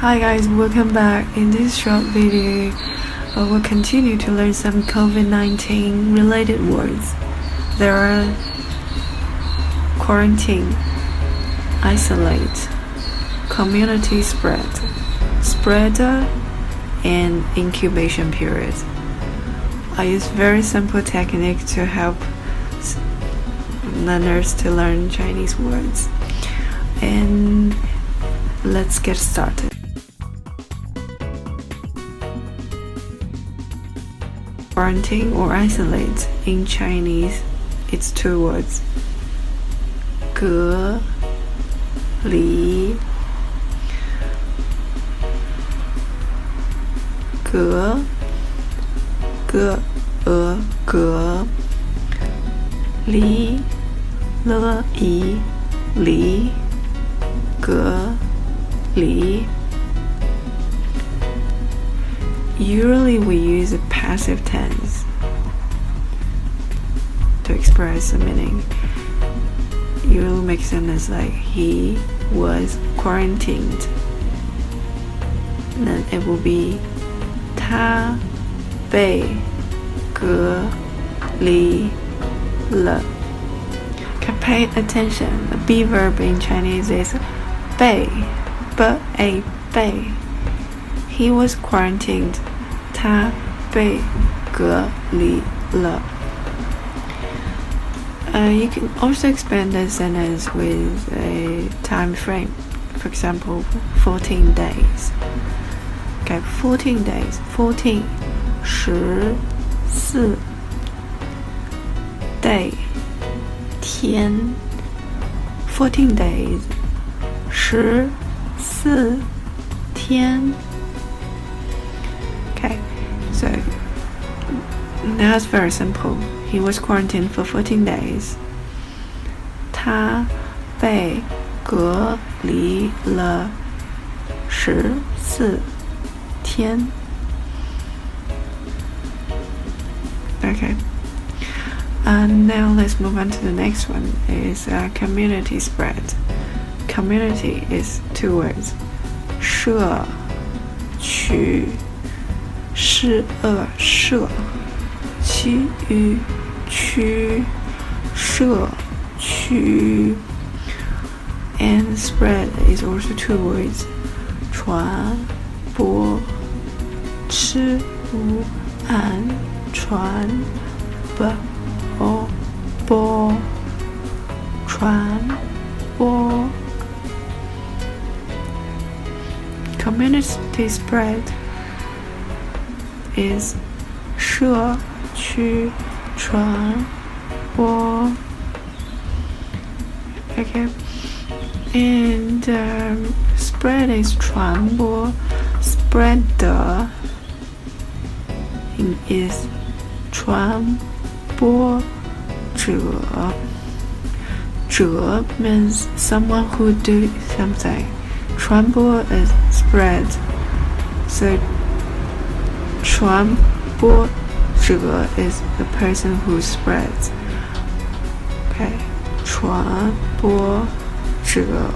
Hi guys, welcome back. In this short video, we'll continue to learn some COVID-19 related words. There are quarantine, isolate, community spread, spreader, and incubation period. I use very simple technique to help learners to learn Chinese words. And let's get started. Quarantine or isolate in Chinese, it's two words. 隔离 隔 隔 隔 离 了 一 离 隔离 Usually we use a passive tense to express the meaning. Usually make sentence like he was quarantined. And then it will be 他被隔离了. Okay, pay attention. The be verb in Chinese is 被 被. He was quarantined. 他被隔离了. You can also expand the sentence with a time frame. For example, 14 days. Okay, 14 days. 14 14 day 天 14 days 14天. Okay, so that's very simple. He was quarantined for 14 days. 他被隔离了14天. Okay. And now let's move on to the next one. Is community spread. Community is two words. 社区 社区区社区 and spread is also two words. 传播吃无安传播传播. Community spread is 社区传播. Okay, and spread is 传播. Spreader is 传播者. 者 means someone who do something. 传播 is spread. So 传播者 is the person who spreads. Okay, 传播者.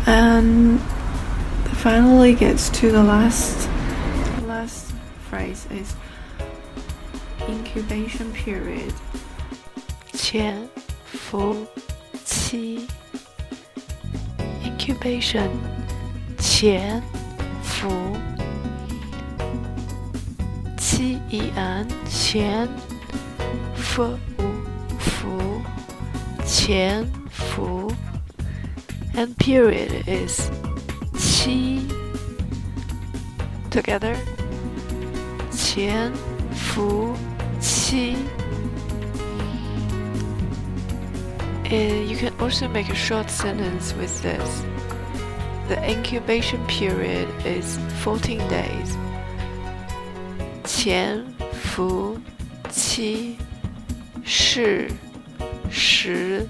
And finally gets to the last phrase is incubation period. 潜伏期 incubation 潜伏期 潜伏潜伏 and period is 期 together 潜伏期. And you can also make a short sentence with this. The incubation period is 14 days. 潜伏期是14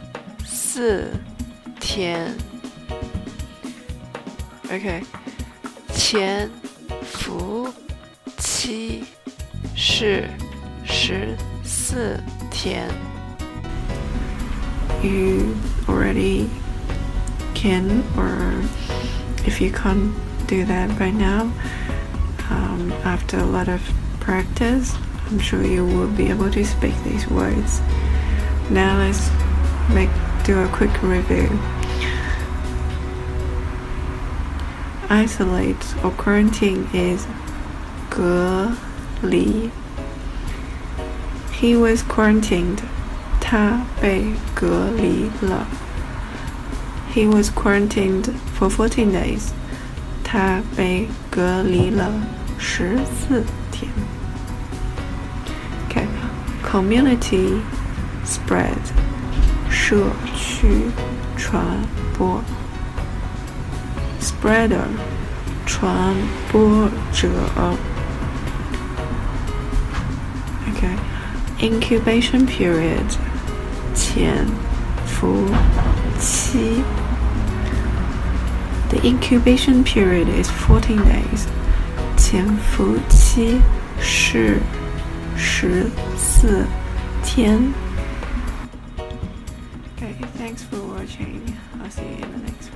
天. Okay, 潜伏期是14天. You already can, or if you can't do that right now, after a lot of practice, I'm sure you will be able to speak these words. Now let's do a quick review. Isolate or quarantine is 隔离. He was quarantined. 他被隔离了. He was quarantined for 14 days. 他被隔离了14天. Okay. Community spread. 社区传播. Spreader. 传播者. Okay. Incubation period. 潜伏期. The incubation period is 14 days. 潜伏期是14天. Okay, thanks for watching. I'll see you in the next one.